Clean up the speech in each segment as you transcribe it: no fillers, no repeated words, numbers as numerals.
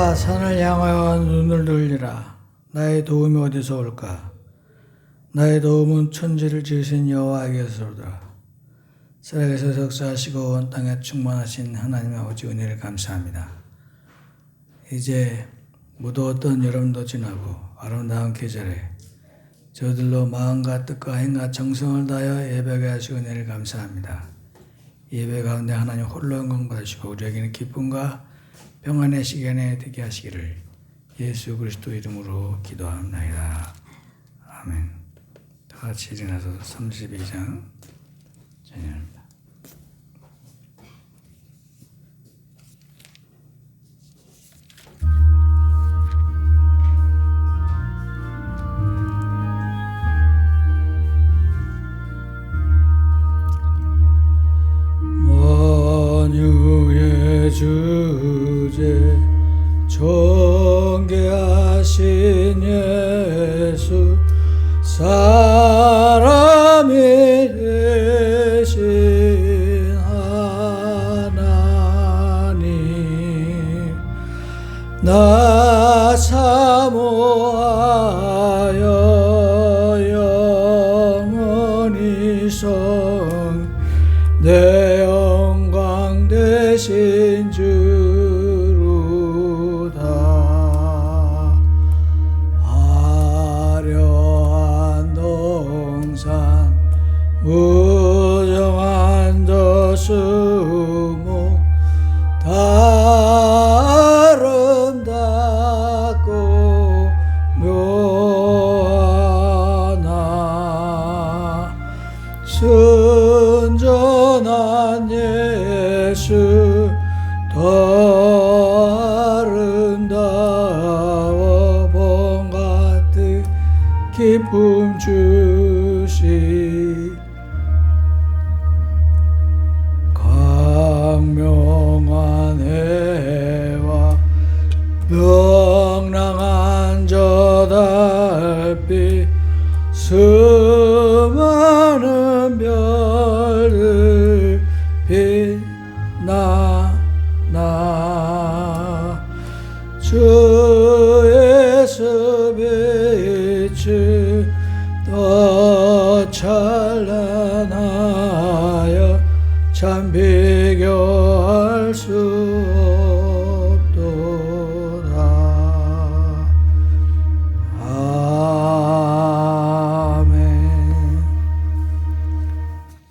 내가 산을 향하여 눈을 돌리라. 나의 도움이 어디서 올까? 나의 도움은 천지를 지으신 여호와에게서로다. 살아계셔 역사하시고 온 땅에 충만하신 하나님의 아버지 은혜를 감사합니다. 이제 무더웠던 여름도 지나고 아름다운 계절에 저들로 마음과 뜻과 행과 정성을 다하여 예배하게 하시고 은혜를 감사합니다. 예배 가운데 하나님 홀로 영광 받으시고 우리에게는 기쁨과 평안의 시간에 되게 하시기를 예수 그리스도 이름으로 기도합니다. 아멘. 다 같이 일어나서 32장 전율합니다. 만유의 주제 존귀하신 예수 사람이 되신 하나님 나 사모하여 영원히 내 영광 되신 주로다. 화려한 동산 무정한 저수목 다 아름답고 묘하나 순전한 예수 더 아름다워 본가득 기쁨 주시 광명한 해와 명랑한 저 달빛 수많은 별들 빛나 주의 빛이 더 찬란하여 참 비교할 수 없도다. 아멘.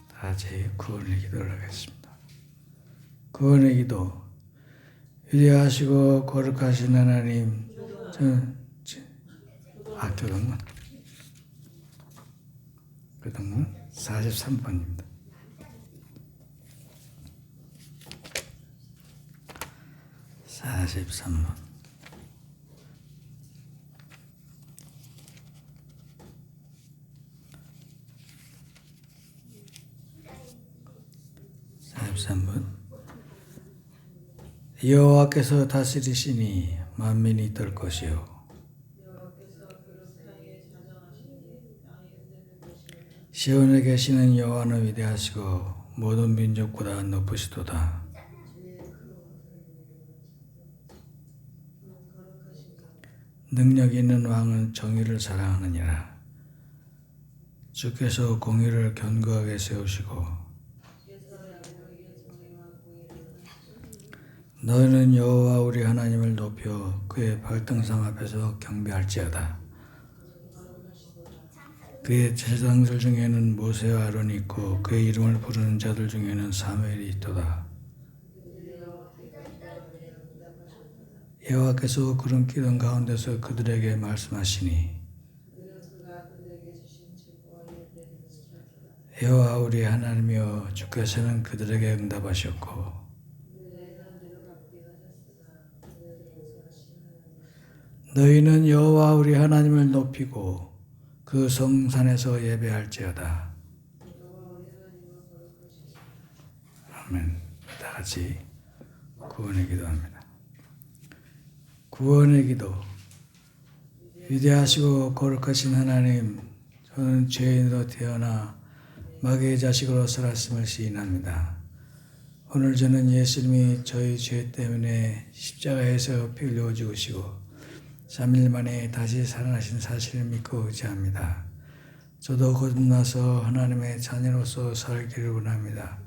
다시 구원의 기도를 하겠습니다. 구원의 기도. 위대하시고 거룩하신 하나님, 교동문 43번입니다. 여호와께서 다스리시니 만민이 떨 것이요 시온에 계시는 여호와는 위대하시고 모든 민족보다 높으시도다. 능력 있는 왕은 정의를 사랑하느니라. 주께서 공의를 견고하게 세우시고 너희는 여호와 우리 하나님을 높여 그의 발등상 앞에서 경배할지어다. 그의 제사장들 중에는 모세와 아론이 있고 그의 이름을 부르는 자들 중에는 사무엘이 있도다. 여호와께서 구름 기둥 가운데서 그들에게 말씀하시니 여호와 우리 하나님이여 주께서는 그들에게 응답하셨고 너희는 여호와 우리 하나님을 높이고 그 성산에서 예배할지어다. 아멘. 다 같이 구원의 기도합니다. 구원의 기도. 위대하시고 거룩하신 하나님, 저는 죄인으로 태어나 마귀의 자식으로 살았음을 시인합니다. 오늘 저는 예수님이 저희 죄 때문에 십자가에서 피 흘려 죽으시고 3일 만에 다시 살아나신 사실을 믿고 의지합니다. 저도 거듭나서 하나님의 자녀로서 살기를 원합니다.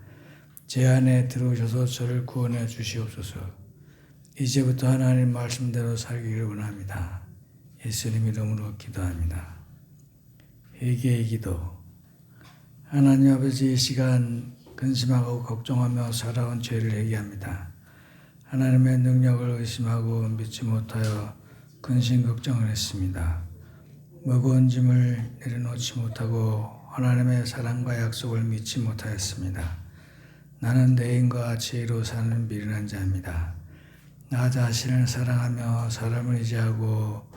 제 안에 들어오셔서 저를 구원해 주시옵소서. 이제부터 하나님 말씀대로 살기를 원합니다. 예수님 이름으로 기도합니다. 회개의 기도. 하나님 아버지, 이 시간 근심하고 걱정하며 살아온 죄를 회개합니다. 하나님의 능력을 의심하고 믿지 못하여 근심 걱정을 했습니다. 무거운 짐을 내려놓지 못하고 하나님의 사랑과 약속을 믿지 못하였습니다. 나는 내 힘과 지혜로 사는 미련한 자입니다. 나 자신을 사랑하며 사람을 의지하고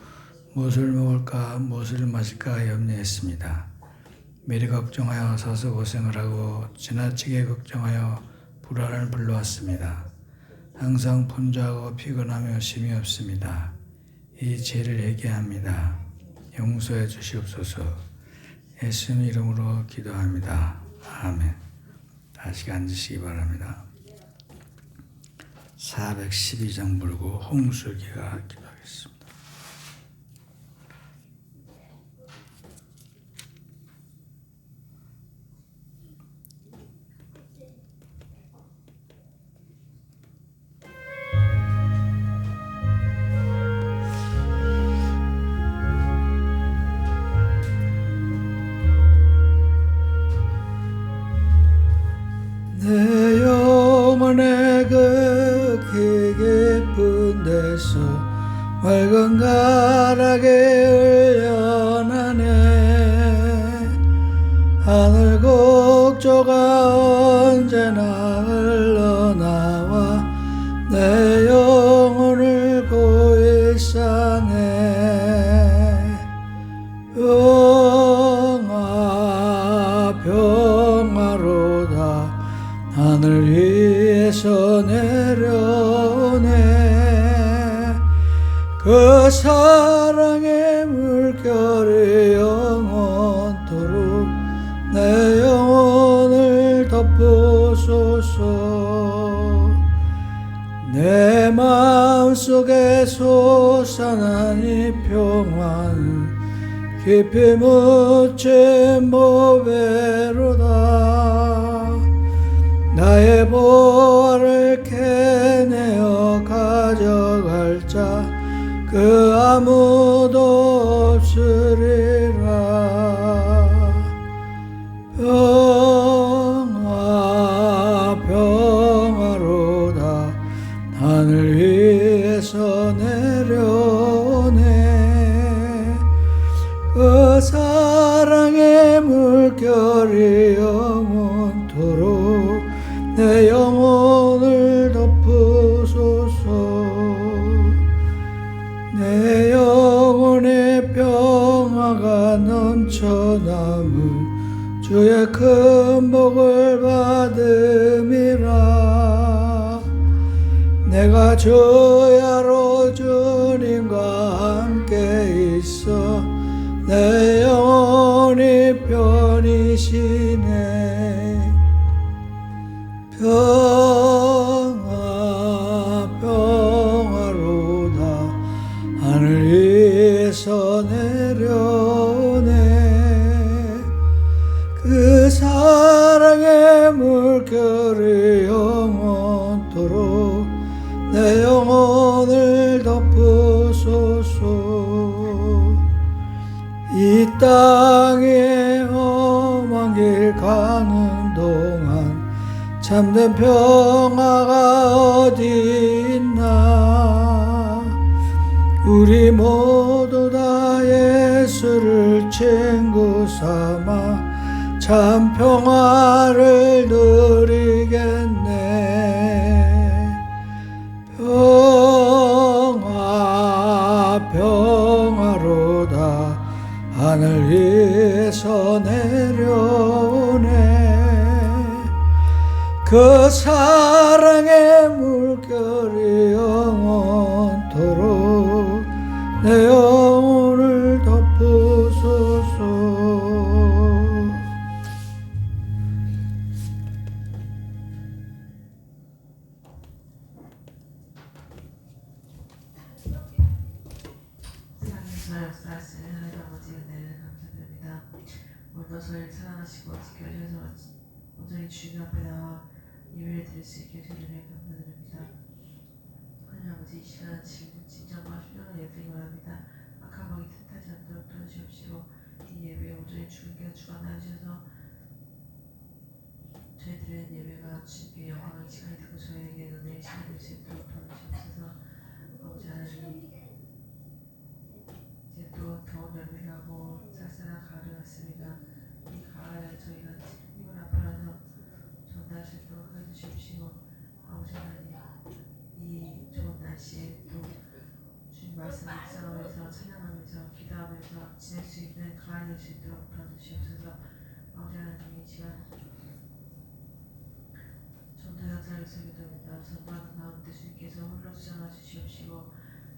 무엇을 먹을까 무엇을 마실까 염려했습니다. 미리 걱정하여 서서 고생을 하고 지나치게 걱정하여 불안을 불러왔습니다. 항상 분주하고 피곤하며 힘이 없습니다. 이 죄를 회개합니다. 용서해 주시옵소서. 예수님 이름으로 기도합니다. 아멘. 다시 앉으시기 바랍니다. 412장 불고 홍수기가 기도하겠습니다. 내 영혼의 그 깊은 데서 맑은 가락에 흘려나네. 하늘 곡조가 언제나 흘러나와 내 영혼을 고이 싸네. 평화로다 하늘 위에서 내려오네. 그 사랑의 물결이 영원토록 내 영혼을 덮으소서. 내 마음속에 솟아난 이 평화는 깊이 묻힌 보배로다. 나의 보화를 캐내어 가져갈 자 그 아무도 없으리라. 평화로다 하늘 위에서 내려오네. 그 사랑의 물결이 영원토록 내 영혼을 덮으소서. 내 영혼의 평화가 넘쳐남을 주의 큰 복을 받음이라. 내가 주야로 주님과 함께 있어 내 영혼이 편이시네. 평화로다 하늘 위에서 내려오네. 그 사랑의 물결이 영원토록 내 영혼을 덮으소서. 이 땅에 험한 길 가는 동안 참된 평화가 어디 있나. 우리 모두 다 예수를 친구 삼아 참 평화를 누리겠네. 평화로다 하늘 위에서 내려오네. 그 사랑의 물결이 영원토록 내 영혼을 덮으소서. 역사하시는 하나님 아버지 은혜를 감사드립니다. 오늘도 저희를 사랑하시고 지켜주셔서 온전히 주님 앞에 나와 예배를 드릴 수 있게 해주신 은혜를 감사드립니다. 하나님 아버지 이 시간 진정과 순종을 예배를 원합니다. 악한 마귀 틈타지 않도록 도와주시옵시고 이 예배에 온전히 주님께서 주관하여 주셔서 저희 드리는 예배가 주님께 영광의 시간이 되고 저희에게 은혜의 시간이 될 수 있도록 도와주시옵소서. 아버지 하나님 이제 또 더운 여름이 가고 쌀쌀한 가을이 왔습니다. 이 가을에 저희가 힘을 앞으로서 전달할 수 있도록 해주시옵시고 아버지 하나님 이 좋은 날씨에 또 주님 말씀 묵상하면서 찬양하면서 기도하면서 지낼 수 있는 가을이 될 수 있도록 도와주시옵소서. 아버지 하나님 이 시간 전도자들을 기도합니다. 전도하는 가운데 주님께서 홀로 주장하 주시옵시고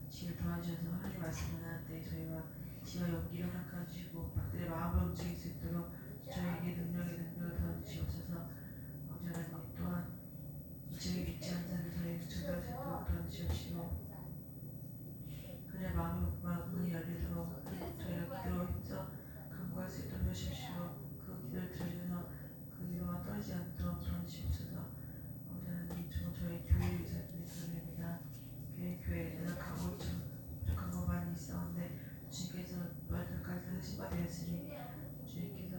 지를 도와주셔서 하나님 말씀 전할 때 저희와 지와 용기를 닦아 주시고 박들의 마음을 움직일 수 있도록 저에게 능력을 도와주시옵소서. 아버지 하나님 또한 이쪽에 믿지 않는 자를 저희에게 전도할 수 있도록 도와주시옵시고 그의 마음이 열리도록 저희가 기도로 힘써 간구할 수 있도록 해주시고 그 기도를 들으셔서 그 기도가 떨어지지 않도록 도와주시옵소서. 아버지 하나님 저희 교회를 위해서 기도드립니다. 교회에 연락하고 부족한 거 많이 있었는데 주님께서 너희들까지 하신 바 되었으니 주님께서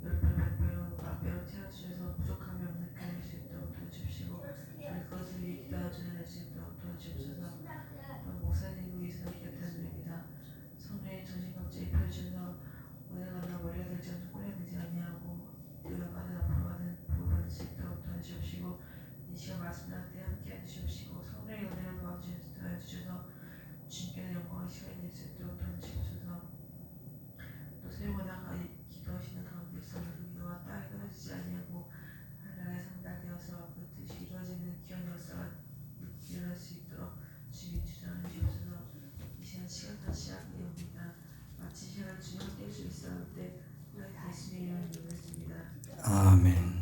10배, 100배로, 만배로 채워주셔서 부족함이 없는 교회 될 수 있도록 도와주십시오. 그것을 위해 기도하여 전해낼 수 있도록 도와주옵소서. 목사님을 위해서 기도드립니다. 성령의 전신갑주에 입혀주셔서 어디가 나 머리가 되지 않고 꼬리가 되지 아니하고 뒤로 가는 앞으로 가는 보호받을 수 있도록 도와주시옵시고 이 시간 말씀할 때 함께 해주시옵시고 성령의 은혜를 도와주셔서 주님께는 영광의 시간이 될 수 있도록 도와주시옵소서. 또 세용하다가 기도하시는 가운데 있어 그 기도가 땅에 떨어지지 아니하고 하늘에 상달되어서 그 뜻이 이루어지는 귀한 역사가 일어날 수 있도록 주님 주장해 주셔서 이 시간 다시 하게 옵니다. 마치 시간을 주님 함께 할 수 있었는데 하나님 예수님의 이름으로 기도했습니다. 아멘.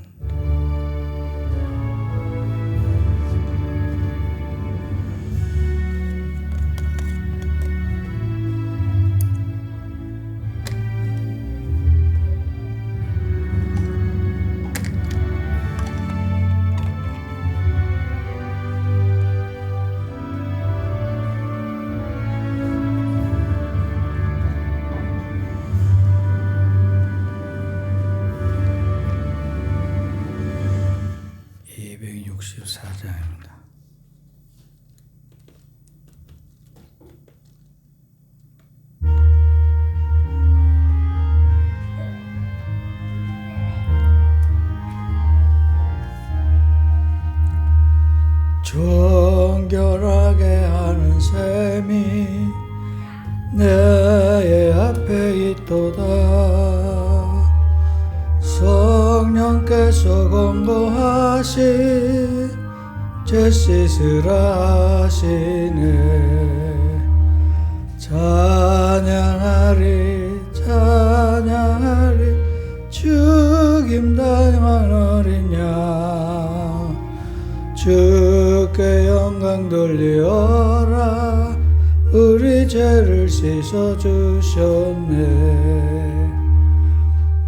(264장입니다) 정결하게 하는 셈이 내 앞에 있도다. 성령께서 권고하시 죄 씻으라 하시네. 찬양하리 찬양하리 죽임당한 어린 양 주께 영광 돌리어라. 우리 죄를 씻어주셨네.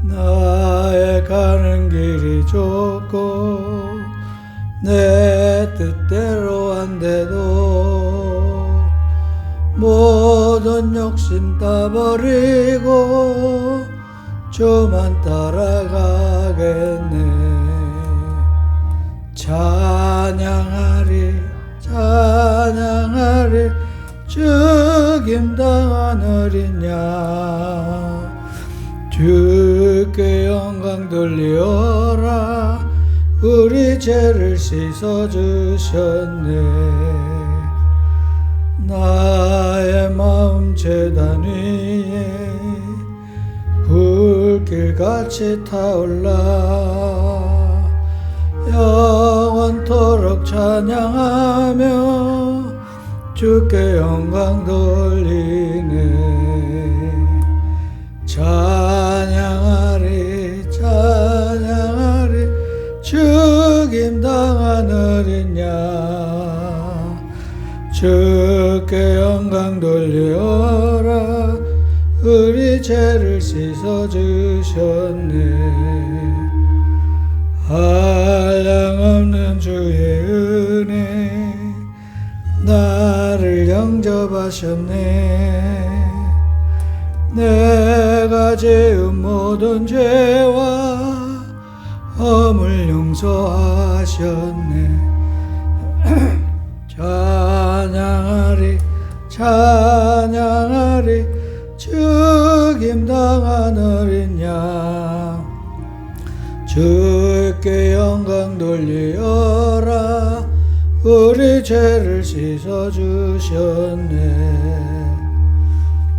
나의 가는 길이 좁고 내 뜻대로 안돼도 모든 욕심 다 버리고 주만 따라가겠네. 찬양하리 찬양하리 죽임당한 어린 양 주께 영광 돌리어라. 우리 죄를 씻어주셨네. 나의 마음 제단 위에 불길같이 타올라. 영원토록 찬양하며 주께 영광 돌리네. 찬양하리 찬양하리 죽임당한 어린 양 주께 영광 돌리어라. 우리 죄를 씻어주셨네. 한량없는 주의 은혜 나를 영접하셨네. 내가 지은 모든 죄와 허물 용서하셨네. 찬양하리 찬양하리 죽임당한 어린 양. 주께 영광 돌리어라. 우리 죄를 씻어주셨네.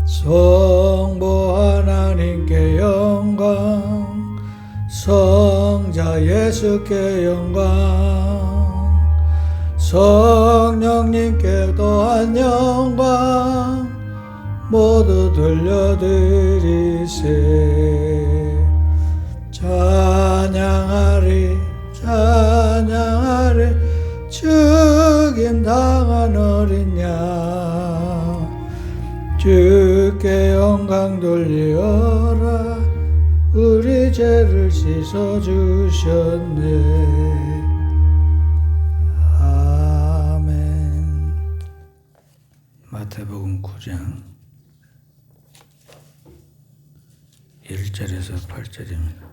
성부 하나님께 영광, 성자 예수께 영광, 성령님께 또한 영광 모두 돌려드리세. 찬양하리 찬양하리 죽임당한 어린 양. 주께 영광 돌리어라. 우리 죄를 씻어주셨네. 아멘. 마태복음 9장 1절에서 8절입니다.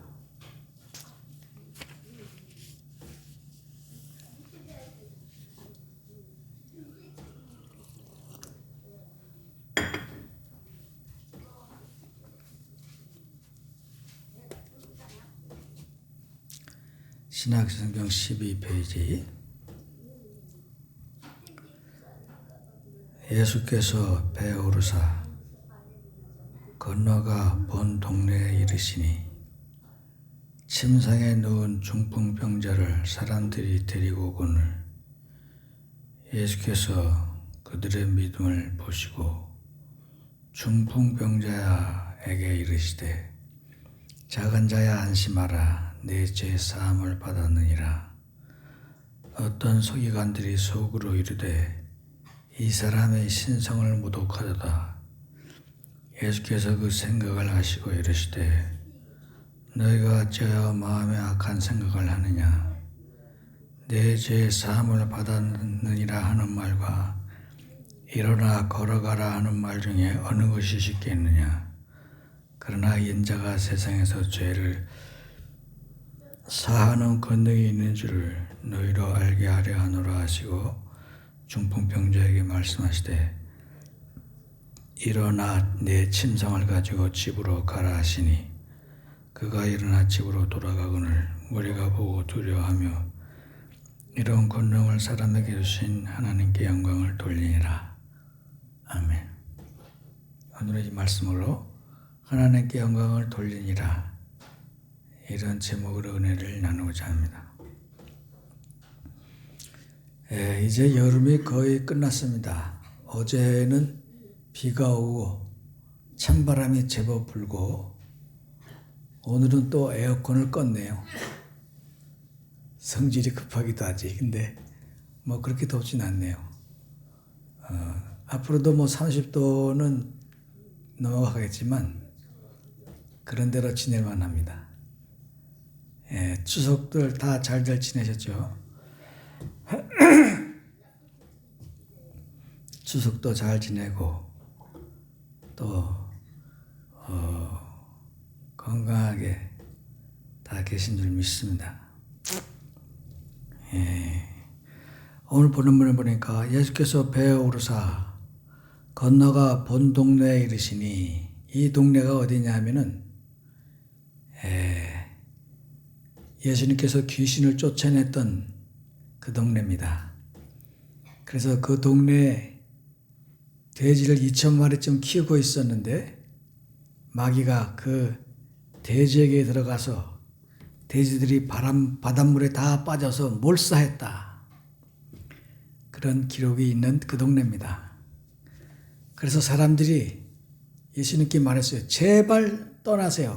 신약성경 12페이지. 예수께서 배에 오르사 건너가 본 동네에 이르시니 침상에 누운 중풍병자를 사람들이 데리고 오거늘 예수께서 그들의 믿음을 보시고 중풍병자에게 이르시되 작은 자야 안심하라. 내 죄 사함을 받았느니라. 어떤 서기관들이 속으로 이르되 이 사람의 신성을 모독하도다. 예수께서 그 생각을 하시고 이르시되 너희가 어찌하여 마음에 악한 생각을 하느냐. 내 죄 사함을 받았느니라 하는 말과 일어나 걸어가라 하는 말 중에 어느 것이 쉽겠느냐. 그러나 인자가 세상에서 죄를 사하는 권능이 있는 줄을 너희로 알게 하려 하노라 하시고 중풍병자에게 말씀하시되 일어나 내 침상을 가지고 집으로 가라 하시니 그가 일어나 집으로 돌아가거늘 무리가 보고 두려워하며 이런 권능을 사람에게 주신 하나님께 영광을 돌리니라. 아멘. 오늘의 이 말씀으로 하나님께 영광을 돌리니라, 이런 제목으로 은혜를 나누고자 합니다. 이제 여름이 거의 끝났습니다. 어제는 비가 오고 찬바람이 제법 불고 오늘은 또 에어컨을 껐네요. 성질이 급하기도 하지. 근데 뭐 그렇게 덥진 않네요. 앞으로도 뭐 30도는 넘어가겠지만 그런 대로 지낼만 합니다. 추석들 다 잘들 지내셨죠? 추석도 잘 지내고 또 건강하게 다 계신 줄 믿습니다. 오늘 본문을 보니까 예수께서 배에 오르사 건너가 본 동네에 이르시니, 이 동네가 어디냐 하면은 예수님께서 귀신을 쫓아냈던 그 동네입니다. 그래서 그 동네에 돼지를 2,000마리쯤 키우고 있었는데 마귀가 그 돼지에게 들어가서 돼지들이 바닷물에 다 빠져서 몰사했다. 그런 기록이 있는 그 동네입니다. 그래서 사람들이 예수님께 말했어요. 제발 떠나세요.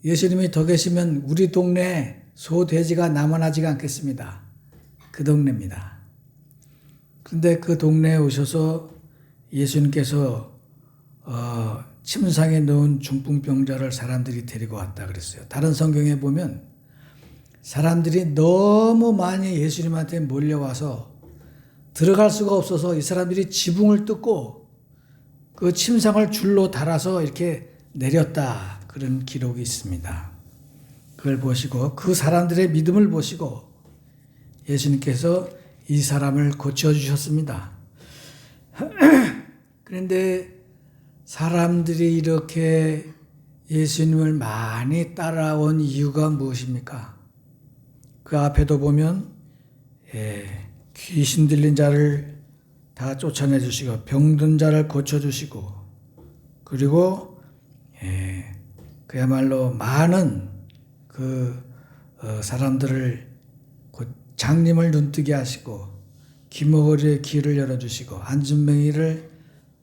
예수님이 더 계시면 우리 동네에 소, 돼지가 남아나지가 않겠습니다. 그 동네입니다. 근데 그 동네에 오셔서 예수님께서 침상에 누운 중풍병자를 사람들이 데리고 왔다 그랬어요. 다른 성경에 보면 사람들이 너무 많이 예수님한테 몰려와서 들어갈 수가 없어서 이 사람들이 지붕을 뜯고 그 침상을 줄로 달아서 이렇게 내렸다, 그런 기록이 있습니다. 그걸 보시고 그 사람들의 믿음을 보시고 예수님께서 이 사람을 고쳐주셨습니다. 그런데 사람들이 이렇게 예수님을 많이 따라온 이유가 무엇입니까? 그 앞에도 보면 귀신 들린 자를 다 쫓아내 주시고 병든 자를 고쳐주시고 그리고 그야말로 많은 그 사람들을 장님을 눈뜨게 하시고 귀머거리의 귀를 열어주시고 안진뱅이를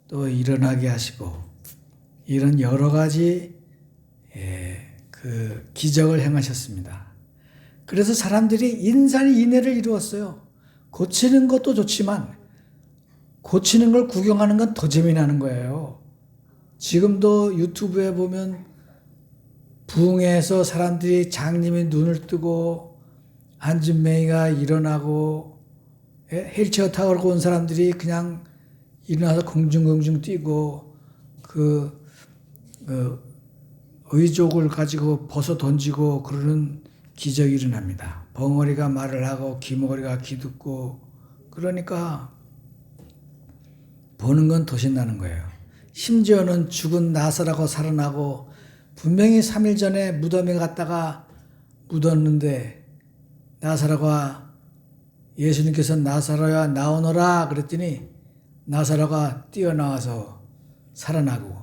또 일어나게 하시고 이런 여러 가지 그 기적을 행하셨습니다. 그래서 사람들이 인산인해를 이루었어요. 고치는 것도 좋지만 고치는 걸 구경하는 건 더 재미나는 거예요. 지금도 유튜브에 보면 부흥회에서 사람들이 장님이 눈을 뜨고 안진뱅이가 일어나고 휠체어 타고 온 사람들이 그냥 일어나서 공중공중 뛰고 그 의족을 가지고 벗어 던지고 그러는 기적이 일어납니다. 벙어리가 말을 하고 귀머거리가 귀 듣고 그러니까 보는 건 더 신나는 거예요. 심지어는 죽은 나사로가 살아나고 분명히 3일 전에 무덤에 갔다가 묻었는데 나사로가 예수님께서 나사로야 나오너라 그랬더니 나사로가 뛰어나와서 살아나고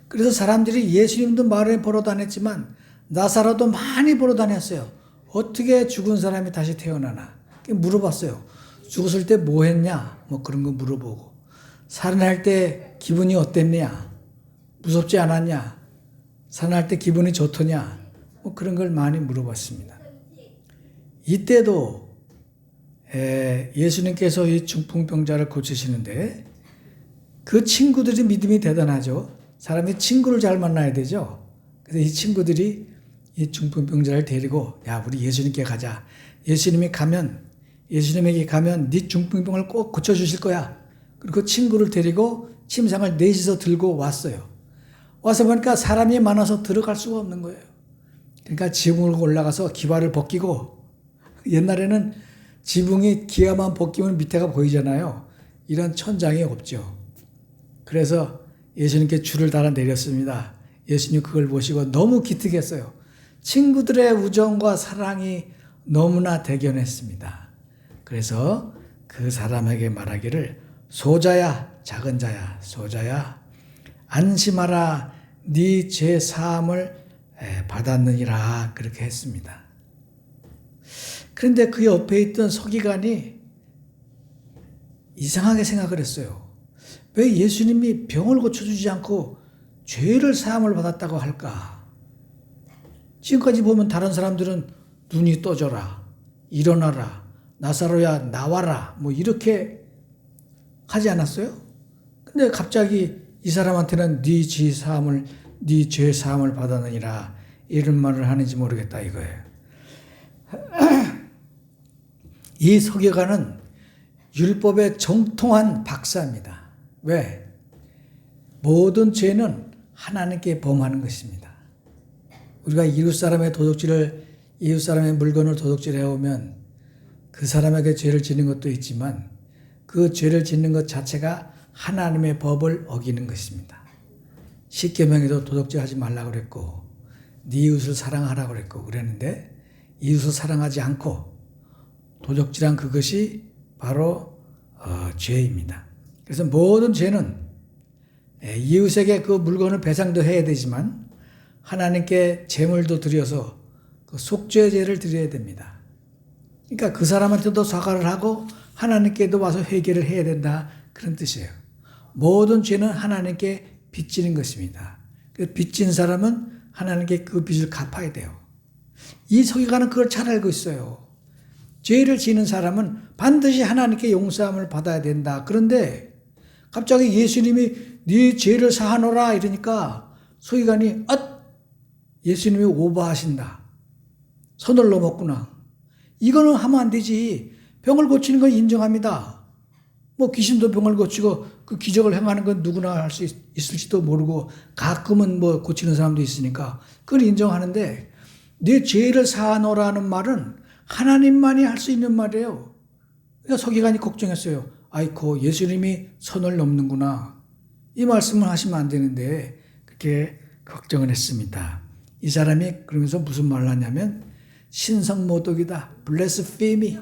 그래서 사람들이 예수님도 마을에 보러 다녔지만 나사로도 많이 보러 다녔어요. 어떻게 죽은 사람이 다시 태어나나 물어봤어요. 죽었을 때 뭐 했냐 뭐 그런 거 물어보고 살아날 때 기분이 어땠냐 무섭지 않았냐 살아날 때 기분이 좋더냐 뭐 그런 걸 많이 물어봤습니다. 이때도 예수님께서 이 중풍병자를 고치시는데 그 친구들이 믿음이 대단하죠. 사람이 친구를 잘 만나야 되죠. 그래서 이 친구들이 이 중풍병자를 데리고 야 우리 예수님께 가자. 예수님에게 가면 네 중풍병을 꼭 고쳐주실 거야. 그리고 친구를 데리고 침상을 넷이서 들고 왔어요. 와서 보니까 사람이 많아서 들어갈 수가 없는 거예요. 그러니까 지붕으로 올라가서 기와를 벗기고 옛날에는 지붕이 기와만 벗기면 밑에가 보이잖아요. 이런 천장이 없죠. 그래서 예수님께 줄을 달아 내렸습니다. 예수님 그걸 보시고 너무 기특했어요. 친구들의 우정과 사랑이 너무나 대견했습니다. 그래서 그 사람에게 말하기를 소자야 작은 자야 소자야 안심하라 네 죄 사함을 받았느니라 그렇게 했습니다. 그런데 그 옆에 있던 서기관이 이상하게 생각을 했어요. 왜 예수님이 병을 고쳐주지 않고 죄를 사함을 받았다고 할까? 지금까지 보면 다른 사람들은 눈이 떠져라, 일어나라, 나사로야 나와라 뭐 이렇게 하지 않았어요? 근데 갑자기 이 사람한테는 네 죄 사함을 받았느니라 이런 말을 하는지 모르겠다 이거예요. 이 서기관은 율법의 정통한 박사입니다. 왜? 모든 죄는 하나님께 범하는 것입니다. 우리가 이웃 사람의 물건을 도둑질해 오면 그 사람에게 죄를 짓는 것도 있지만 그 죄를 짓는 것 자체가 하나님의 법을 어기는 것입니다. 십계명에도 도둑질하지 말라고 그랬고 네 이웃을 사랑하라고 그랬는데 이웃을 사랑하지 않고 도둑질한 그것이 바로 죄입니다. 그래서 모든 죄는 이웃에게 그 물건을 배상도 해야 되지만 하나님께 제물도 드려서 그 속죄제를 드려야 됩니다. 그러니까 그 사람한테도 사과를 하고 하나님께도 와서 회개를 해야 된다 그런 뜻이에요. 모든 죄는 하나님께 빚지는 것입니다. 빚진 사람은 하나님께 그 빚을 갚아야 돼요. 이 서기관은 그걸 잘 알고 있어요. 죄를 지는 사람은 반드시 하나님께 용서함을 받아야 된다. 그런데 갑자기 예수님이 네 죄를 사하노라 이러니까 서기관이 예수님이 오버하신다. 선을 넘었구나. 이거는 하면 안 되지. 병을 고치는 건 인정합니다. 뭐 귀신도 병을 고치고 그 기적을 행하는 건 누구나 할 수 있을지도 모르고 가끔은 뭐 고치는 사람도 있으니까 그걸 인정하는데 네 죄를 사하노라는 말은 하나님만이 할 수 있는 말이에요. 그러니까 서기관이 걱정했어요. 아이고 예수님이 선을 넘는구나. 이 말씀을 하시면 안 되는데 그렇게 걱정을 했습니다. 이 사람이 그러면서 무슨 말을 하냐면 신성모독이다. 블레스페미.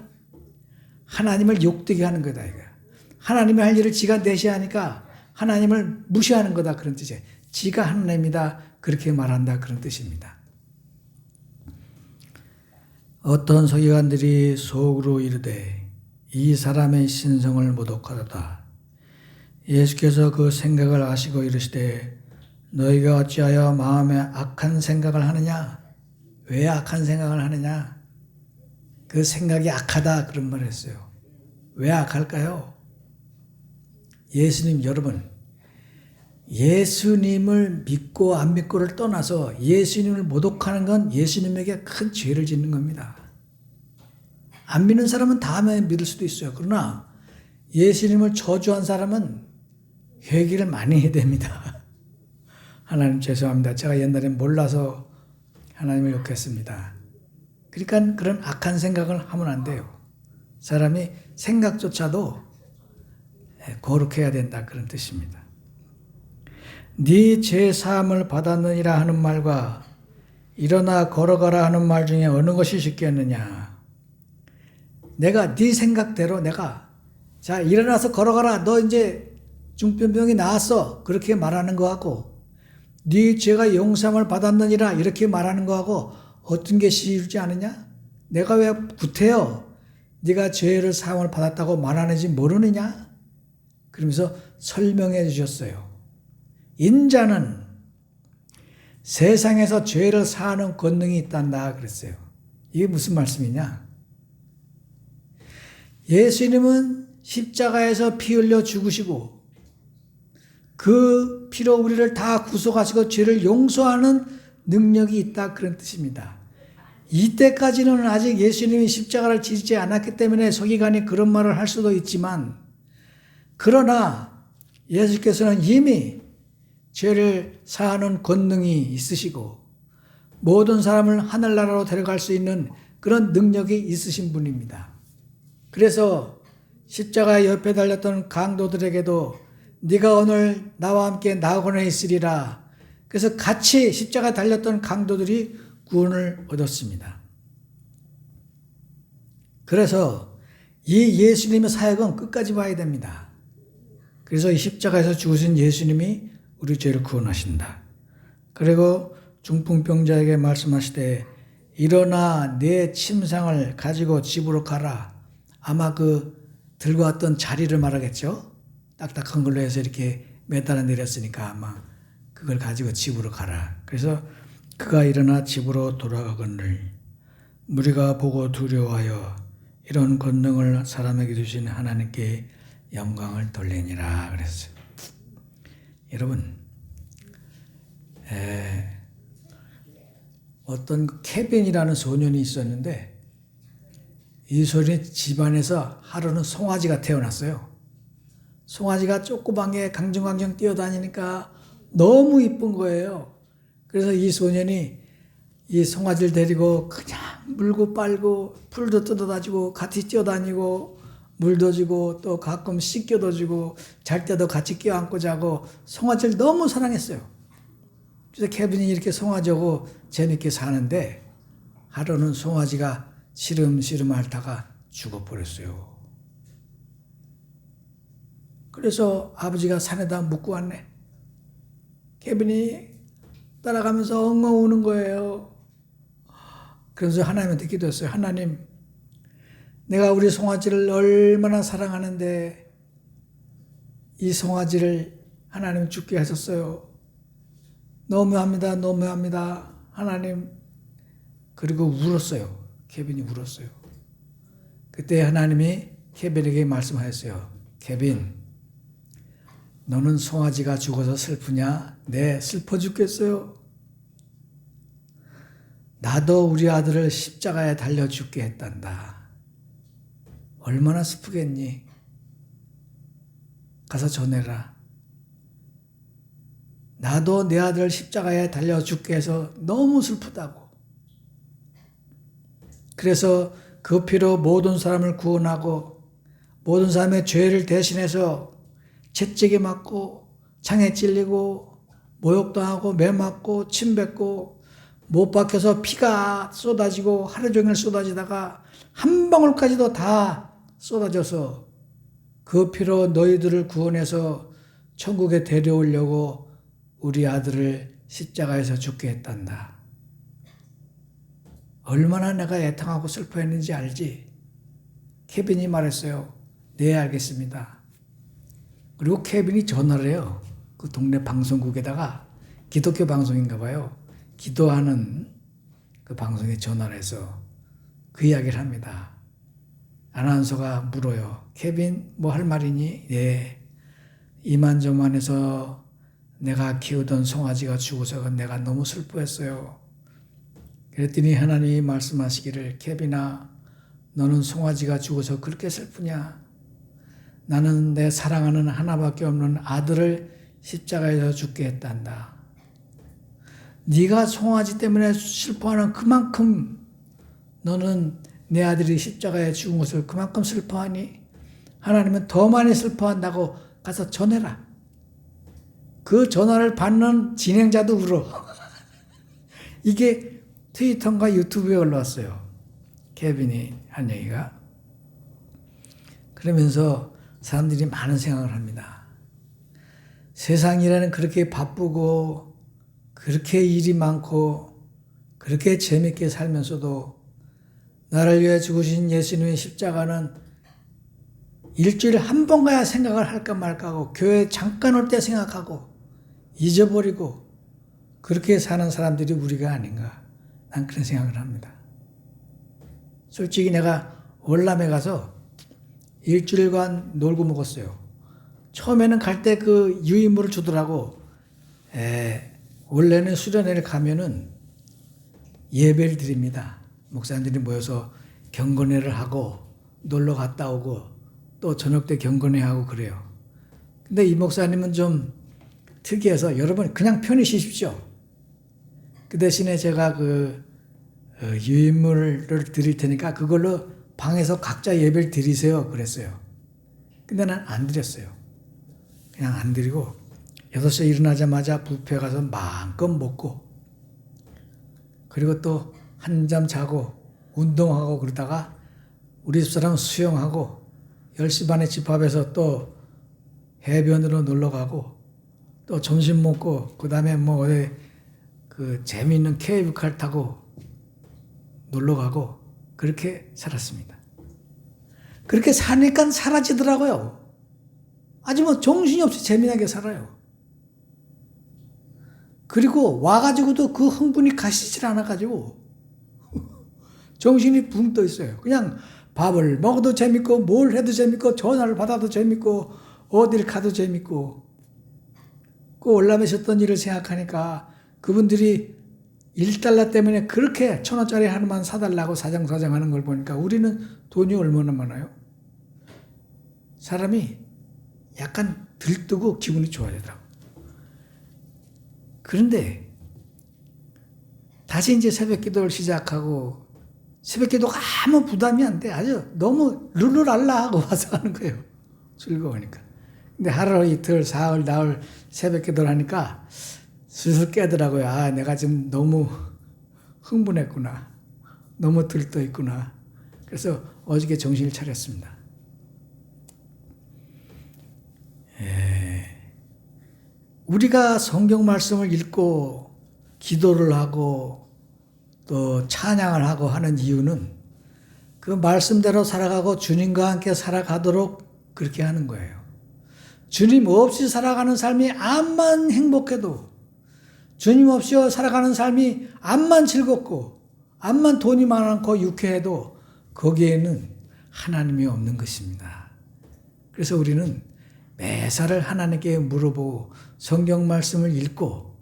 하나님을 욕되게 하는 거다 이거. 하나님이 할 일을 지가 내시하니까 하나님을 무시하는 거다 그런 뜻이에요. 지가 하나님이다 그렇게 말한다 그런 뜻입니다. 어떤 서기관들이 속으로 이르되 이 사람의 신성을 모독하도다. 예수께서 그 생각을 아시고 이르시되 너희가 어찌하여 마음에 악한 생각을 하느냐? 왜 악한 생각을 하느냐? 그 생각이 악하다 그런 말을 했어요. 왜 악할까요? 예수님 여러분 예수님을 믿고 안 믿고를 떠나서 예수님을 모독하는 건 예수님에게 큰 죄를 짓는 겁니다. 안 믿는 사람은 다음에 믿을 수도 있어요. 그러나 예수님을 저주한 사람은 회개를 많이 해야 됩니다. 하나님 죄송합니다. 제가 옛날에 몰라서 하나님을 욕했습니다. 그러니까 그런 악한 생각을 하면 안 돼요. 사람이 생각조차도 거룩해야 된다 그런 뜻입니다. 네 죄 사함을 받았느니라 하는 말과 일어나 걸어가라 하는 말 중에 어느 것이 쉽겠느냐? 내가 네 생각대로 내가 자 일어나서 걸어가라. 너 이제 중병이 나았어. 그렇게 말하는 거하고 네 죄가 용서함을 받았느니라 이렇게 말하는 거하고 어떤 게 쉬우지 않으냐? 내가 왜 구태여 네가 죄를 사함을 받았다고 말하는지 모르느냐? 그러면서 설명해 주셨어요. 인자는 세상에서 죄를 사하는 권능이 있단다 그랬어요. 이게 무슨 말씀이냐? 예수님은 십자가에서 피 흘려 죽으시고 그 피로 우리를 다 구속하시고 죄를 용서하는 능력이 있다 그런 뜻입니다. 이때까지는 아직 예수님이 십자가를 지지 않았기 때문에 서기관이 그런 말을 할 수도 있지만 그러나 예수께서는 이미 죄를 사하는 권능이 있으시고 모든 사람을 하늘나라로 데려갈 수 있는 그런 능력이 있으신 분입니다. 그래서 십자가 옆에 달렸던 강도들에게도 네가 오늘 나와 함께 낙원에 있으리라. 그래서 같이 십자가 달렸던 강도들이 구원을 얻었습니다. 그래서 이 예수님의 사역은 끝까지 봐야 됩니다. 그래서 이 십자가에서 죽으신 예수님이 우리 죄를 구원하신다. 그리고 중풍병자에게 말씀하시되 일어나 내 침상을 가지고 집으로 가라. 아마 그 들고 왔던 자리를 말하겠죠. 딱딱한 걸로 해서 이렇게 매달아 내렸으니까 아마 그걸 가지고 집으로 가라. 그래서 그가 일어나 집으로 돌아가거늘 무리가 보고 두려워하여 이런 권능을 사람에게 주신 하나님께 영광을 돌리니라 그랬어요. 여러분 어떤 케빈이라는 소년이 있었는데 이 소년이 집안에서 하루는 송아지가 태어났어요. 송아지가 조그만 게 강정강정 뛰어다니니까 너무 이쁜 거예요. 그래서 이 소년이 이 송아지를 데리고 그냥 물고 빨고 풀도 뜯어다 주고 같이 뛰어다니고 물도 주고 또 가끔 씻겨도 주고 잘 때도 같이 껴안고 자고 송아지를 너무 사랑했어요. 그래서 케빈이 이렇게 송아지하고 재밌게 사는데 하루는 송아지가 시름시름 앓다가 죽어버렸어요. 그래서 아버지가 산에다 묻고 왔네. 케빈이 따라가면서 엉엉 우는 거예요. 그래서 하나님한테 기도했어요. 하나님, 내가 우리 송아지를 얼마나 사랑하는데 이 송아지를 하나님 죽게 하셨어요. 너무합니다. 너무합니다. 하나님. 그리고 울었어요. 케빈이 울었어요. 그때 하나님이 케빈에게 말씀하였어요. 케빈, 너는 송아지가 죽어서 슬프냐? 네, 슬퍼 죽겠어요. 나도 우리 아들을 십자가에 달려 죽게 했단다. 얼마나 슬프겠니? 가서 전해라. 나도 내 아들을 십자가에 달려 죽게 해서 너무 슬프다고. 그래서 그 피로 모든 사람을 구원하고 모든 사람의 죄를 대신해서 채찍에 맞고 창에 찔리고 모욕당하고 매 맞고 침 뱉고 못 박혀서 피가 쏟아지고 하루 종일 쏟아지다가 한 방울까지도 다 쏟아져서 그 피로 너희들을 구원해서 천국에 데려오려고 우리 아들을 십자가에서 죽게 했단다. 얼마나 내가 애통하고 슬퍼했는지 알지? 케빈이 말했어요. 네, 알겠습니다. 그리고 케빈이 전화를 해요. 그 동네 방송국에다가 기독교 방송인가 봐요. 기도하는 그 방송에 전화를 해서 그 이야기를 합니다. 아나운서가 물어요. 케빈, 뭐 할 말이니? 네. 이만저만해서 내가 키우던 송아지가 죽어서 내가 너무 슬퍼했어요. 그랬더니 하나님이 말씀하시기를, 케빈아, 너는 송아지가 죽어서 그렇게 슬프냐? 나는 내 사랑하는 하나밖에 없는 아들을 십자가에서 죽게 했단다. 네가 송아지 때문에 슬퍼하는 그만큼 너는 내 아들이 십자가에 죽은 것을 그만큼 슬퍼하니 하나님은 더 많이 슬퍼한다고 가서 전해라. 그 전화를 받는 진행자도 울어. 이게 트위터인가 유튜브에 올라왔어요. 케빈이 한 얘기가. 그러면서 사람들이 많은 생각을 합니다. 세상이라는 그렇게 바쁘고 그렇게 일이 많고 그렇게 재밌게 살면서도 나를 위해 죽으신 예수님의 십자가는 일주일에 한 번 가야 생각을 할까 말까 하고 교회 잠깐 올 때 생각하고 잊어버리고 그렇게 사는 사람들이 우리가 아닌가. 난 그런 생각을 합니다. 솔직히 내가 월남에 가서 일주일간 놀고 먹었어요. 처음에는 갈 때 그 유인물을 주더라고. 원래는 수련회를 가면은 예배를 드립니다. 목사님들이 모여서 경건회를 하고 놀러 갔다 오고 또 저녁 때 경건회 하고 그래요. 근데 이 목사님은 좀 특이해서 여러분 그냥 편히 쉬십시오. 그 대신에 제가 그 유인물을 드릴 테니까 그걸로 방에서 각자 예배를 드리세요. 그랬어요. 근데 난 안 드렸어요. 그냥 안 드리고 6시에 일어나자마자 뷔페 가서 마음껏 먹고 그리고 또 한잠 자고 운동하고 그러다가 우리 집사람 수영하고 10시 반에 집합해서 또 해변으로 놀러 가고 또 점심 먹고 그 다음에 뭐 어디 그 재미있는 케이블카 타고 놀러 가고 그렇게 살았습니다. 그렇게 사니까 사라지더라고요. 아주 뭐 정신이 없이 재미나게 살아요. 그리고 와가지고도 그 흥분이 가시질 않아가지고 정신이 붕 떠 있어요. 그냥 밥을 먹어도 재밌고 뭘 해도 재밌고 전화를 받아도 재밌고 어딜 가도 재밌고 그 월남에셨던 일을 생각하니까 그분들이 1달러 때문에 그렇게 1,000원짜리 하나만 사달라고 사정사정하는 걸 보니까 우리는 돈이 얼마나 많아요? 사람이 약간 들뜨고 기분이 좋아지더라고. 그런데 다시 이제 새벽 기도를 시작하고 새벽 기도가 아무 부담이 안 돼. 아주 너무 룰루랄라 하고 와서 하는 거예요. 즐거우니까. 근데 하루 이틀 사흘 나흘 새벽 기도를 하니까 슬슬 깨더라고요. 아, 내가 지금 너무 흥분했구나. 너무 들떠 있구나. 그래서 어저께 정신을 차렸습니다. 우리가 성경 말씀을 읽고 기도를 하고 또 찬양을 하고 하는 이유는 그 말씀대로 살아가고 주님과 함께 살아가도록 그렇게 하는 거예요. 주님 없이 살아가는 삶이 암만 행복해도 주님 없이 살아가는 삶이 암만 즐겁고 암만 돈이 많고 유쾌해도 거기에는 하나님이 없는 것입니다. 그래서 우리는 매사를 하나님께 물어보고 성경 말씀을 읽고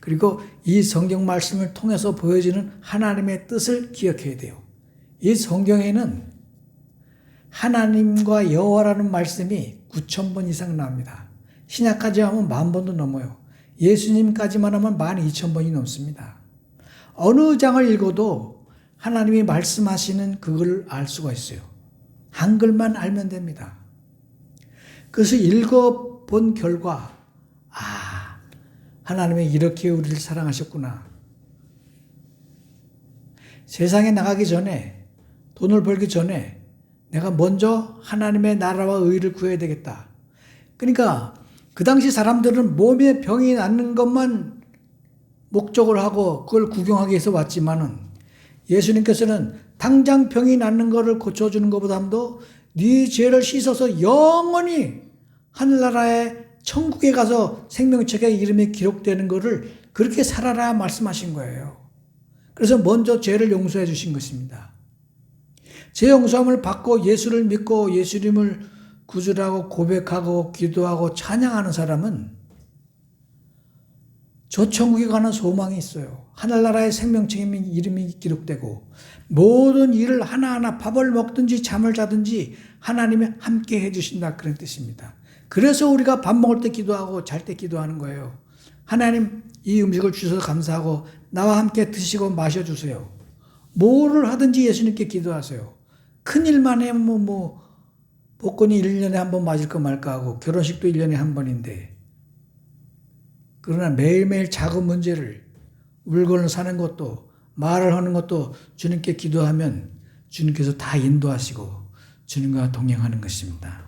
그리고 이 성경 말씀을 통해서 보여지는 하나님의 뜻을 기억해야 돼요. 이 성경에는 하나님과 여호와라는 말씀이 9,000번 이상 나옵니다. 신약까지 하면 10,000번도 넘어요. 예수님까지만 하면 12,000번이 넘습니다. 어느 장을 읽어도 하나님이 말씀하시는 그걸 알 수가 있어요. 한글만 알면 됩니다. 그래서 읽어본 결과 하나님이 이렇게 우리를 사랑하셨구나. 세상에 나가기 전에 돈을 벌기 전에 내가 먼저 하나님의 나라와 의를 구해야 되겠다. 그러니까 그 당시 사람들은 몸에 병이 낫는 것만 목적을 하고 그걸 구경하기 위해서 왔지만은 예수님께서는 당장 병이 낫는 것을 고쳐주는 것보다도 네 죄를 씻어서 영원히 하늘나라의 천국에 가서 생명책에 이름이 기록되는 것을 그렇게 살아라 말씀하신 거예요. 그래서 먼저 죄를 용서해 주신 것입니다. 죄 용서함을 받고 예수를 믿고 예수님을 구주라고 고백하고 기도하고 찬양하는 사람은 저 천국에 가는 소망이 있어요. 하늘나라의 생명책에 이름이 기록되고 모든 일을 하나하나 밥을 먹든지 잠을 자든지 하나님이 함께 해주신다 그런 뜻입니다. 그래서 우리가 밥 먹을 때 기도하고 잘 때 기도하는 거예요. 하나님 이 음식을 주셔서 감사하고 나와 함께 드시고 마셔주세요. 뭐를 하든지 예수님께 기도하세요. 큰일만 하면 복권이 1년에 한 번 맞을까 말까 하고 결혼식도 1년에 한 번인데 그러나 매일매일 작은 문제를 물건을 사는 것도 말을 하는 것도 주님께 기도하면 주님께서 다 인도하시고 주님과 동행하는 것입니다.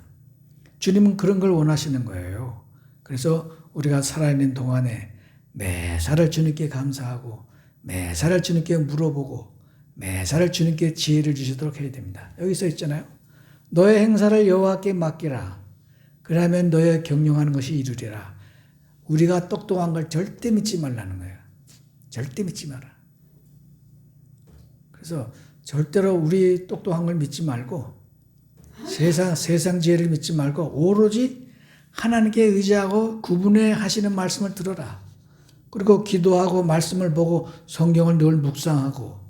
주님은 그런 걸 원하시는 거예요. 그래서 우리가 살아있는 동안에 매사를 주님께 감사하고 매사를 주님께 물어보고 매사를 주님께 지혜를 주시도록 해야 됩니다. 여기 써 있잖아요. 너의 행사를 여호와께 맡기라. 그러면 너의 경영하는 것이 이루리라. 우리가 똑똑한 걸 절대 믿지 말라는 거예요. 절대 믿지 마라. 그래서 절대로 우리 똑똑한 걸 믿지 말고 세상 지혜를 믿지 말고 오로지 하나님께 의지하고 구분해 하시는 말씀을 들어라. 그리고 기도하고 말씀을 보고 성경을 늘 묵상하고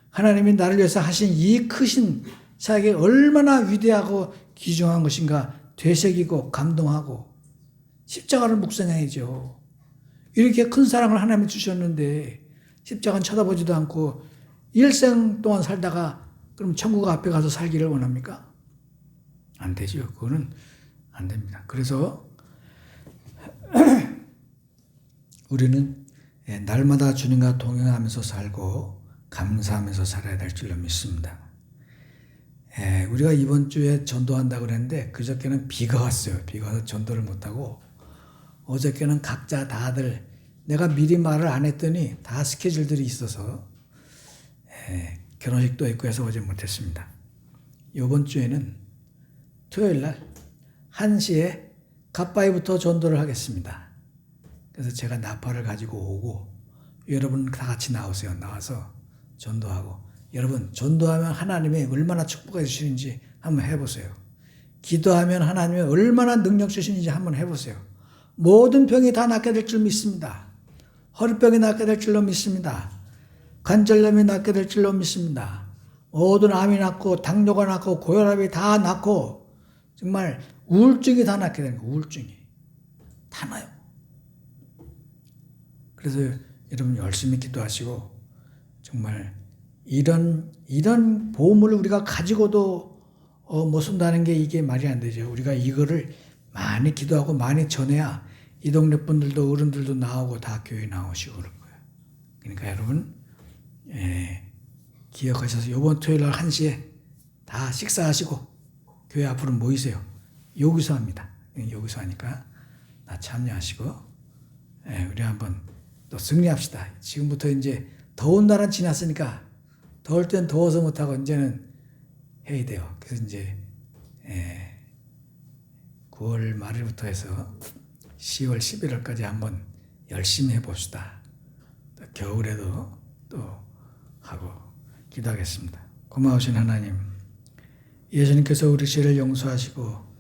하나님이 나를 위해서 하신 이 크신 사역이 얼마나 위대하고 귀중한 것인가 되새기고 감동하고 십자가를 묵상해야죠. 이렇게 큰 사랑을 하나님이 주셨는데 십자가는 쳐다보지도 않고 일생 동안 살다가 그럼 천국 앞에 가서 살기를 원합니까? 안 되죠. 그거는 안 됩니다. 그래서 우리는 날마다 주님과 동행하면서 살고 감사하면서 살아야 될 줄로 믿습니다. 우리가 이번 주에 전도한다고 그랬는데 그저께는 비가 왔어요. 비가 와서 전도를 못하고 어저께는 각자 다들 내가 미리 말을 안 했더니 다 스케줄들이 있어서 결혼식도 있고 해서 어제 못했습니다. 이번 주에는 토요일 날 1시에 갓바위부터 전도를 하겠습니다. 그래서 제가 나팔을 가지고 오고 여러분 다 같이 나오세요. 나와서 전도하고 여러분 전도하면 하나님이 얼마나 축복해 주시는지 한번 해보세요. 기도하면 하나님이 얼마나 능력 주시는지 한번 해보세요. 모든 병이 다 낫게 될 줄 믿습니다. 허리병이 낫게 될 줄로 믿습니다. 관절염이 낫게 될 줄로 믿습니다. 모든 암이 낫고 당뇨가 낫고 고혈압이 다 낫고 정말 우울증이 다 낫게 되는 거예요. 우울증이 다 나요. 그래서 여러분 열심히 기도하시고 정말 이런 보험을 우리가 가지고도 못 쓴다는 게 이게 말이 안 되죠. 우리가 이거를 많이 기도하고 많이 전해야 이 동네 분들도 어른들도 나오고 다 교회 나오시고 그럴 거예요. 그러니까 여러분 기억하셔서 이번 토요일 날 1시에 다 식사하시고 교회 앞으로 모이세요. 여기서 합니다. 여기서 하니까 다 참여하시고 우리 한번 또 승리합시다. 지금부터 이제 더운 날은 지났으니까 더울 땐 더워서 못하고 이제는 해야 돼요. 그래서 이제 9월 말일부터 해서 10월 11월까지 한번 열심히 해봅시다. 또 겨울에도 또 하고 기도하겠습니다. 고마우신 하나님, 예수님께서 우리 죄를 용서하시고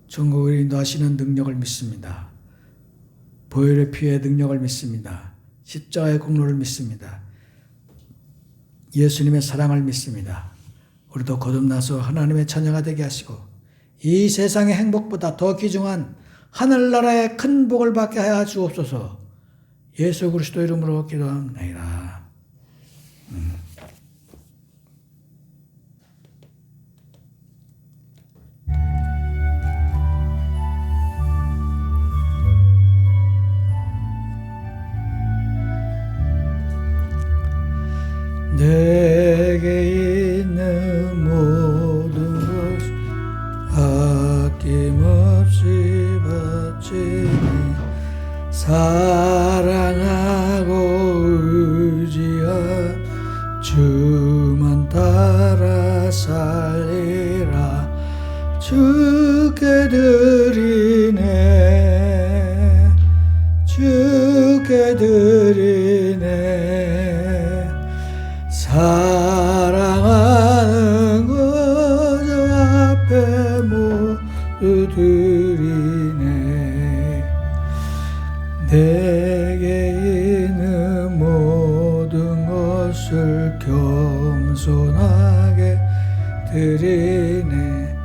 천국을 인도하시는 능력을 믿습니다. 보혈의 피의 능력을 믿습니다. 십자가의 공로를 믿습니다. 예수님의 사랑을 믿습니다. 우리도 거듭나서 하나님의 자녀가 되게 하시고 이 세상의 행복보다 더 귀중한 하늘나라의 큰 복을 받게 하여 주옵소서. 예수 그리스도 이름으로 기도합니다. 내게 있는 모든 것 아낌없이 바치니 사랑하고 의지한 주만 따라 살리라. 주께 드리네 주께 드리네 사랑하는 거저 앞에 모두 드리네. 내게 있는 모든 것을 겸손하게 드리네.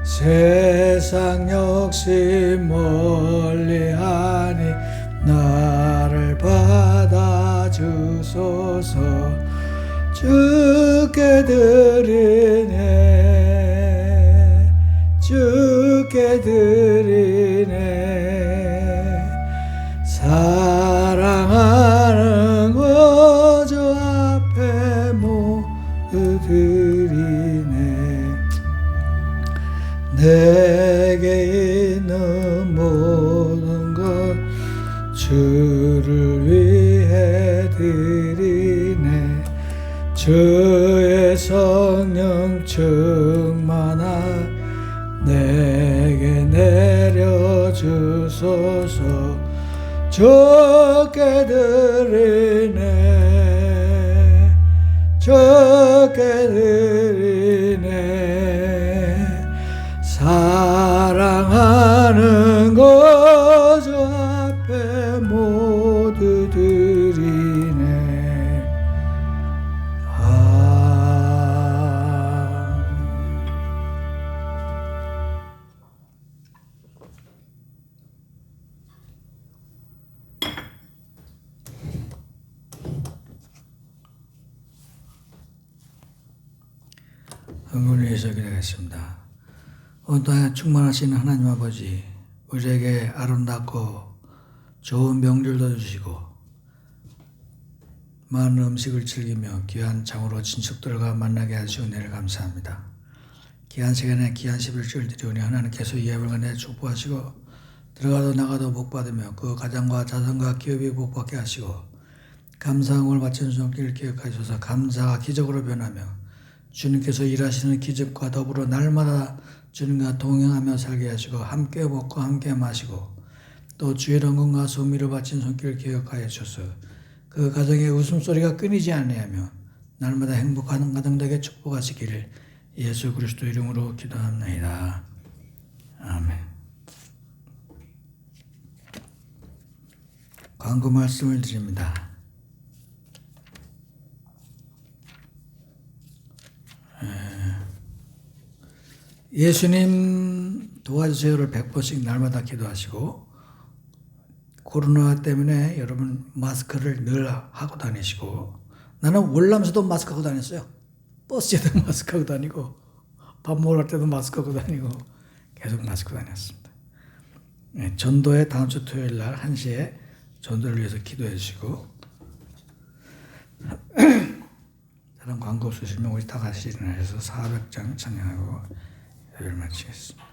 세상 욕심 멀리하니 나를 받아주소서. 주께 드리네 주께 드리네 사랑하는 거저 앞에 모두 드리네. 내게 있는 모든 것 주를 위해 드리네. 주의 성령 충만하 내게 내려주소서. 주께 드리네 주께 드리네 사랑하는 거저 앞에 모두 드리네. 흥분을 위해서 기도하겠습니다. 온 땅에 충만하신 하나님 아버지, 우리에게 아름답고 좋은 명절도 주시고 많은 음식을 즐기며 귀한 장으로 친척들과 만나게 하시오 은혜를 감사합니다. 귀한 시간에 귀한 11주를 드리오니 하나님께서 이 예배를 내 축복하시고 들어가도 나가도 복받으며 그 가정과 자손과 기업이 복받게 하시고 감사함을 바치는 손길을 기억하셔서 감사가 기적으로 변하며 주님께서 일하시는 기적과 더불어 날마다 주님과 동행하며 살게 하시고 함께 먹고 함께 마시고 또 주의 영광과 소미를 바친 손길을 기억하여 주셔서 그 가정의 웃음소리가 끊이지 아니하며 날마다 행복한 가정 되게 축복하시기를 예수 그리스도 이름으로 기도합니다. 아멘. 광고 말씀을 드립니다. 예수님 도와주세요를 100번씩 날마다 기도하시고 코로나 때문에 여러분 마스크를 늘 하고 다니시고 나는 월남에서도 마스크 하고 다녔어요. 버스에도 마스크 하고 다니고 밥 먹을 때도 마스크 하고 다니고 계속 마스크 다녔습니다. 전도회 다음 주 토요일 날 1시에 전도를 위해서 기도해 주시고 다른 광고 없으시면 우리 다 같이 일어나셔서 400장 찬양하고 예배를 마치겠습니다.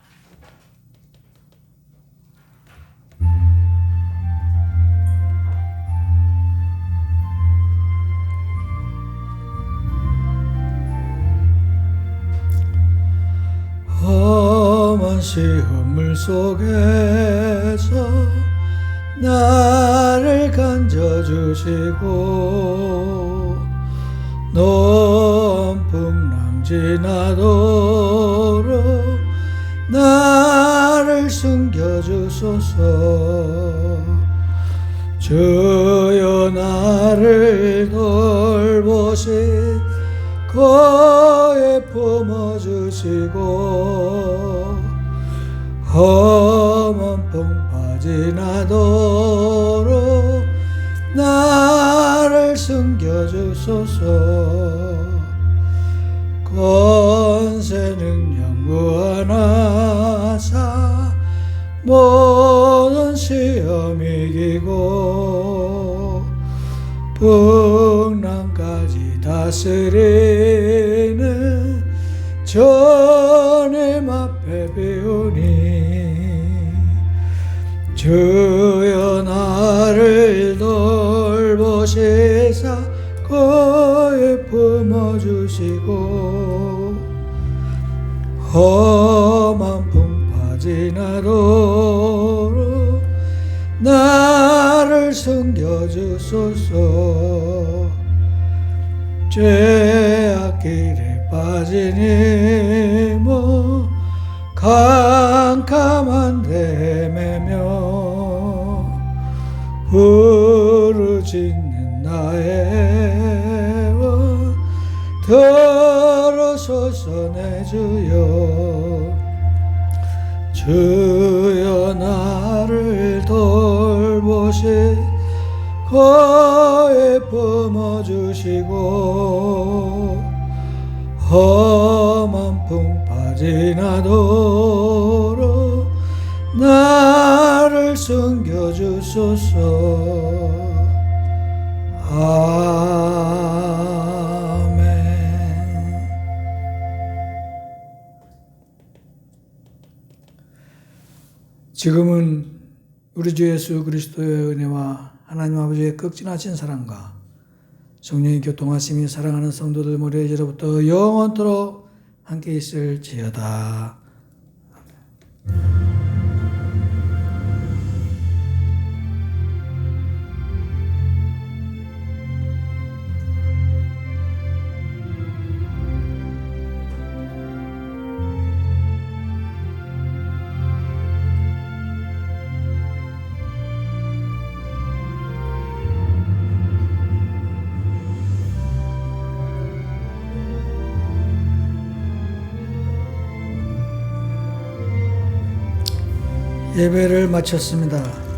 험한 시험물 속에서 나를 건져주시고 높은 풍랑 지나도 나를 숨겨주소서. 주여 나를 돌보시 거에 품어주시고 험한 풍파지 나도록 나를 숨겨주소서. 권세 능력 무한하사 모든 시험 이기고 풍랑까지 다스리는 주님 앞에 비우니 주여 나를 돌보시사 거에 품어주시고 험한 풍파 지나도록 나를 숨겨주소서. 죄악길에 빠진 힘은 캄캄한 데매며 부르짖는 나의 원 들어소서 내 주여. 주여 나를 돌보시 거에 품어주시고 험한 풍파 지나도록 나를 숨겨주소서. 아멘. 지금은 우리 주 예수 그리스도의 은혜와 하나님 아버지의 극진하신 사랑과 성령의 교통하심이 사랑하는 성도들 모두의 이제로부터 영원토록 함께 있을지어다. 예배를 마쳤습니다.